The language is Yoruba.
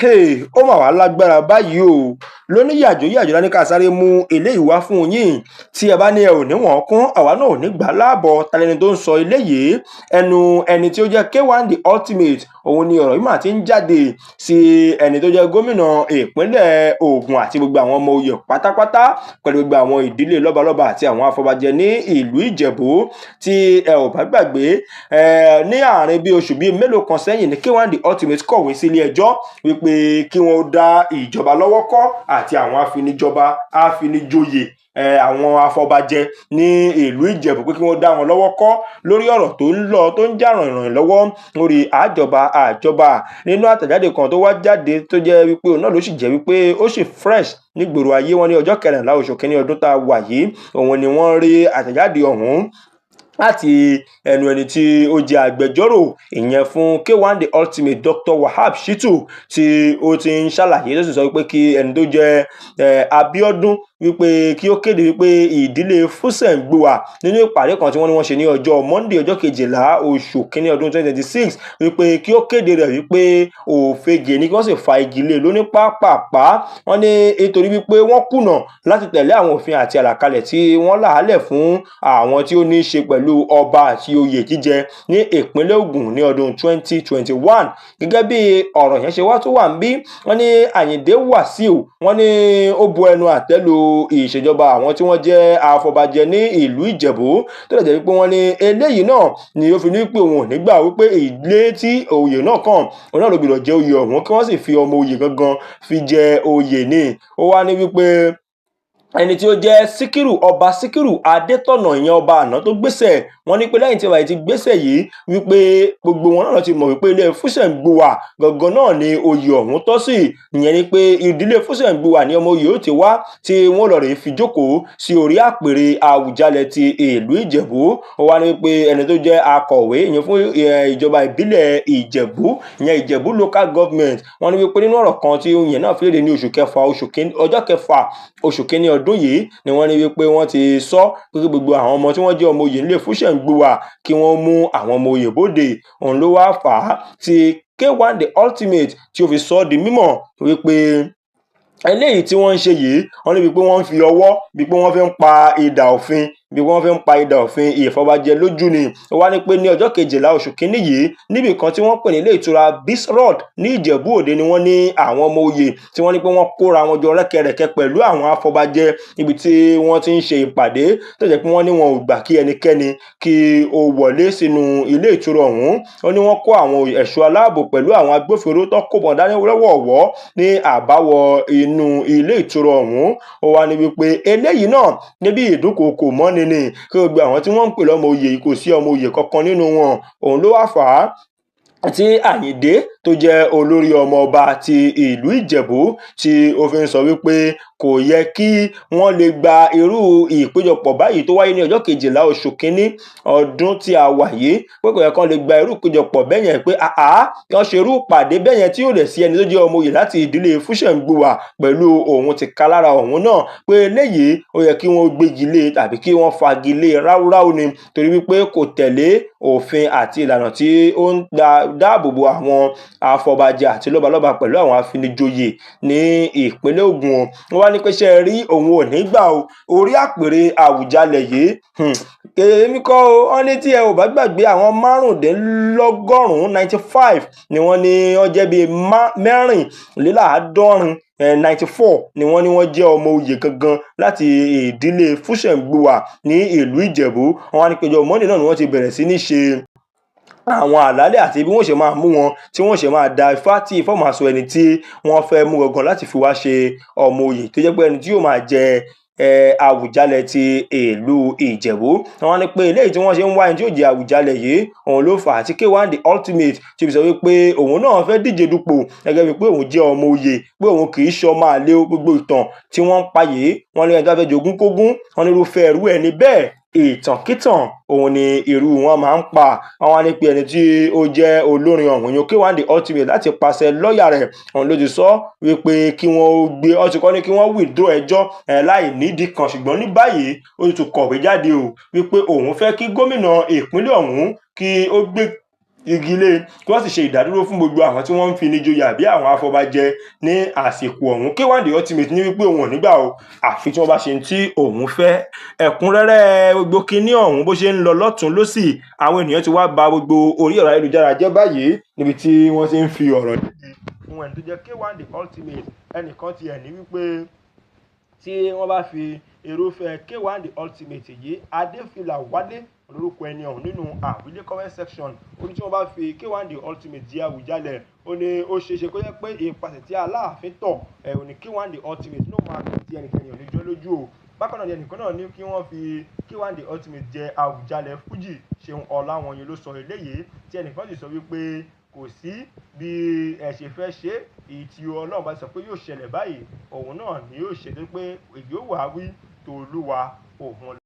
Ó mà wá lágbára báyìí o. Lóní yàjó lá ní ká sáré mú eléyìí wá fún yín. Tí ẹ bá ní ẹ ò ní wọ̀n kún, àwa náà ò ní gbà láàbọ̀. Ta lẹni tó ń sọ eléyìí? Ẹnu ẹni tí ó jẹ́ K1 The Ultimate, òun ni ọ̀rọ̀ yìí mà ti ń jáde sí ẹni tó jẹ́ gómìnà ìpínlẹ̀ Ògùn àti gbogbo àwọn ọmọ oyè pátápátá, pẹ̀lú gbogbo àwọn ìdílé lọ́balọ́ba àti àwọn afọbajẹ ní ìlú Ìjẹ̀bú. Tí ẹ ò bá gbàgbé, ní àárín bí oṣù bíi mélòó kan sẹ́yìn ní K1 The Ultimate kọ̀wé sí ilé ẹjọ́ wípé kí wọ́n dá ìjọba lọ́wọ́ kọ́ àti àwọn afinijoyè àwọn afọbajẹ ní ìlú Ìjẹ̀bú, pé kí wọ́n dá wọn lọ́wọ́ kọ́ lórí ọ̀rọ̀ tó ń jà ràìnràìn lọ́wọ́ lórí àjọba. Nínú àtẹ̀jáde kan tó wá jáde tó jẹ́ wípé òun náà ló sì jẹ́ wípé ó sì fresh nígboro ayé, wọn ní ọjọ́ 14 oṣù kínní ọdún tá a wà yìí, òun ni wọ́n rí àtẹ̀jáde ọ̀hún láti ẹnu ẹni tí ó jẹ́ agbẹjọ́rò ìyẹn fún K1 The Ultimate, Dr. Wahab Shittu, tí ó ti ń ṣàlàyé tó sì sọ wípé kí ẹni tó jẹ́ Abíọ́dún wípé kí ó kéde wípé ìdílé Fúsẹ̀ǹgbùwà nínú ìpàdé kan tí wọ́n ní wọ́n ṣe ní ọjọ́ Monday ọjọ́ 12 oṣù kínní ọdún 2026 wípé kí ó kéde rẹ̀ wípé òfegè ni kí wọ́n sì fa igi lé lóní pápápá. Wọ́n ní nítorí wípé wọ́n kùnà láti tẹ̀lé àwọn òfin àti àlàkalẹ̀ tí wọ́n làálẹ̀ fún àwọn tí ó ní í ṣe pẹ̀lú ọba àti oyè jíjẹ ní ìpínlẹ̀ Ògùn ní ọdún 2021. Gẹ́gẹ́ bí ọ̀rọ̀ yẹn ṣe wá tó wà ń bí, wọ́n ní Àyìndé Wàsíù, wọ́n ní ó bu ẹnu àtẹ́ lu ìṣèjọba àwọn tí wọ́n jẹ́ afọbajẹ ní ìlú Ìjẹ̀bú, tó lè jẹ́ wípé wọ́n ní eléyìí náà ni ó fi ní pé òun ò ní gbà wípé ilé tí oyè náà kàn, òun náà ló gbọ́dọ̀ jẹ oyè ọ̀hún, kí wọ́n sì fi ọmọ oyè gangan fi jẹ oyè ní. Ó wá ní wípé ẹni tí ó jẹ́ Síkírù, ọba Síkírù Adétọ̀nà, ìyẹn ọba àná tó gbéṣẹ̀, wọ́n ní pé lẹ́yìn tí ọba yìí ti gbéṣẹ̀ yìí wípé gbogbo wọn náà ti mọ̀ wípé ilé Fúsẹ̀ǹgbùwà gangan náà ni oyè ọ̀hún tọ́ sí. Ìyẹn ni pé ìdílé Fúsẹ̀ǹgbùwà ni ọmọ oyè ó ti wá, tí wọ́n lọ rèé fi jókòó sí orí àpèrè Àwùjalẹ̀ ti ìlú Ìjẹ̀bú. Ó wá ní pé ẹni tó jẹ́ akọ̀wé ìyẹn fún ìjọba ìbílẹ̀ Ìjẹ̀bú, ìyẹn Ìjẹ̀bú local government, wọ́n ní wípé nínú ọ̀rọ̀ kan tí ìyẹn náà fi léde ní ọjọ́ kẹfà oṣù kínní ọdún yìí, ni wọ́n ní wípé wọ́n ti sọ pé gbogbo àwọn ọmọ tí wọ́n jẹ́ ọmọ oyè nílé Fúsẹ̀ǹgbùwà kí wọ́n mú àwọn ọmọ oyè bóde. Òun ló wá fà á tí K1 The Ultimate tí ó fi sọ di mímọ̀ wípé eléyìí tí wọ́n ń ṣe yìí, wọ́n ní wípé wọ́n ń fi ọwọ́ bí pé wọ́n fi ń pa idà òfin ìfọbajẹ lójú ni. Ó wá ní pé ní ọjọ́ 12 oṣù kínní yìí, níbi kan tí wọ́n pè ní ilé ìtura Beach Road ní Ìjẹ̀bú Òde, ni wọ́n ní àwọn ọmọ oyè tí wọ́n ní pé wọ́n kóra wọn jọ rẹ́kẹrẹ́kẹ́ pẹ̀lú àwọn afọbajẹ, ibi tí wọ́n ti ń ṣe ìpàdé, tó jẹ́ pé wọ́n ní wọn ò gbà kí ẹnikẹ́ni kí ó wọlé sínú ilé ìtura ọ̀hún. Ó ní wọ́n kó àwọn ẹ̀ṣọ́ aláàbò pẹ̀lú àwọn agbófinró tó kó bọn dání lọ́wọ̀ọ̀wọ́ ní àbáwọ̀ inú ilé ìtura ọ̀hún. Ó wá ní wípé eléyìí náà níbi ìdúnkòokò mọ́ni ni, kí gbogbo àwọn tí wọ́n ń pè lọ́mọ oyè kò sí ọmọ oyè kankan nínú wọn. Òun ló wá fà á tí Àyìndé tó jẹ́ olórí ọmọ ọba ti ìlú Ìjẹ̀bú tí ó fi ń sọ wípé kò yẹ kí wọ́n lè gba irú ìpéjọpọ̀ báyìí tó wáyé ní ọjọ́ 12 oṣù kínní ọdún tí a wà yìí, pé kò yẹ kí wọ́n lè gba irú ìpéjọpọ̀ bẹ́yẹn, pé kí wọ́n ṣe irú ìpàdé bẹ́yẹn tí yóò lè sí ẹni tó jẹ́ ọmọ oyè láti ìdílé Fúsẹ̀ǹgbùwà pẹ̀lú òun ti ká lára òun náà, pé eléyìí ó yẹ kí wọ́n gbégi lé tàbí kí wọ́n fagi lé ráúráú ni, torí wípé kò tẹ̀lé òfin àti ìlànà tí ó ń dáàbòbò àwọn afọbajẹ àti lọ́balọ́ba pẹ̀lú àwọn afinijoyè ní ìpínlẹ̀ Ògùn. Wọ́n wá ní pé ṣe rí òun ò ní gbà o, orí àpèrè Àwùjalẹ̀ yìí èmi kọ́ o. Wọ́n ní tí ẹ ò bá gbàgbé, àwọn 95 ni wọ́n ní wọ́n jẹ́ bíi 94 ni wọ́n jẹ́ ọmọ oyè gangan láti ìdílé Fúsẹ̀ǹgbùwà ní ìlú Ìjẹ̀bú. Wọ́n wá ní pé ọjọ́ Monday náà ni wọ́n ti bẹ̀rẹ̀ sí ní ṣe àwọn àlàálẹ̀ àti bí wọ́n ṣe máa mú wọn, tí wọ́n ṣe máa da ifá tí ifá máa sọ ẹni tí wọ́n fẹ́ mú gangan láti fi wá ṣe ọmọ oyè tó jẹ́ pé ẹni tí yóò máa jẹ Àwùjalẹ̀ ti ìlú Ìjẹ̀bú. Wọ́n ní pé eléyìí tí wọ́n ṣe ń wá ẹni tí yóò jẹ Àwùjalẹ̀ yìí, òun ló fà á tí K1 The Ultimate tí fi sọ wípé òun náà fẹ́ díje dupò gẹ́gẹ́ bí pé òun jẹ́ ọmọ oyè, pé òun kì í ṣe ọmọ àlè. Gbogbo ìtàn tí wọ́n ń pa yìí, wọ́n ní ẹni tó fẹ́ jogún kógún, wọ́n ní irúfẹ́ ẹrú ẹni bẹ́ẹ̀ ìtànkítàn òun ni irú wọn máa ń pa. Wọ́n wá ní pé ẹni tí ó jẹ́ olórin ọ̀hún yóò K1 The Ultimate láti pàṣẹ lọ́ọ̀yà rẹ̀, òun ló ti sọ wípé kí wọ́n gbé ọtí kọ́ ní kí wọ́n withdraw ẹjọ́ láì nídìí kan, ṣùgbọ́n ní báyìí ó ti kọ̀wé jáde o wípé òun fẹ́ kí gómìnà ìpínlẹ̀ ọ̀hún kí ó gbé igi lé kí wọ́n sì ṣe ìdádúró fún gbogbo àwọn tí wọ́n ń fi ní joyè àbí àwọn afọbajẹ ní àsìkò ọ̀hún. K1 The Ultimate ní wípé òun ò nígbà o àfi tí wọ́n bá ṣe tí òun fẹ́. Ẹ̀kúnrẹ́rẹ́ gbogbo kinní ọ̀hún bó ṣe ń lọ lọ́tún lósì, àwọn ènìyàn ti wá ba gbogbo orí ẹ̀rọ ayélujára jẹ́ báyìí níbi tí wọ́n ti ń fi ọ̀rọ̀ léde fún ẹni tó jẹ́ K1 The Ultimate. Ẹnìkan ti ẹ̀ ní wípé tí wọ́n bá fi irúfẹ́ K1 The Ultimate yìí Adéfìlà Wálé lórúkọ ẹni ọ̀hún nínú àwílé comment section, ó ní tí wọ́n bá fi K1 The Ultimate di Àwùjalẹ̀, ó ní ó ṣeéṣe kó jẹ́ pé ìpasẹ̀ tí Aláàfin tọ̀ ò ní K1 The Ultimate ló máa ti ẹnikẹ́ni ò ní jọ́ lójú o. Bákan náà ni ẹnìkan náà ní kí wọ́n fi K1 The Ultimate jẹ Àwùjalẹ̀ Fújì. Ṣeun Ọláwọ̀nyí ló sọ eléyìí, tí ẹnìkan sì sọ wípé kò sí bí ẹ ṣe fẹ́ ṣe èyí tí Ọlọ́run bá sọ pé yóò ṣẹlẹ̀ báyìí òun náà ni yóò ṣe, pé èyí ó wà wí tòlúwa òun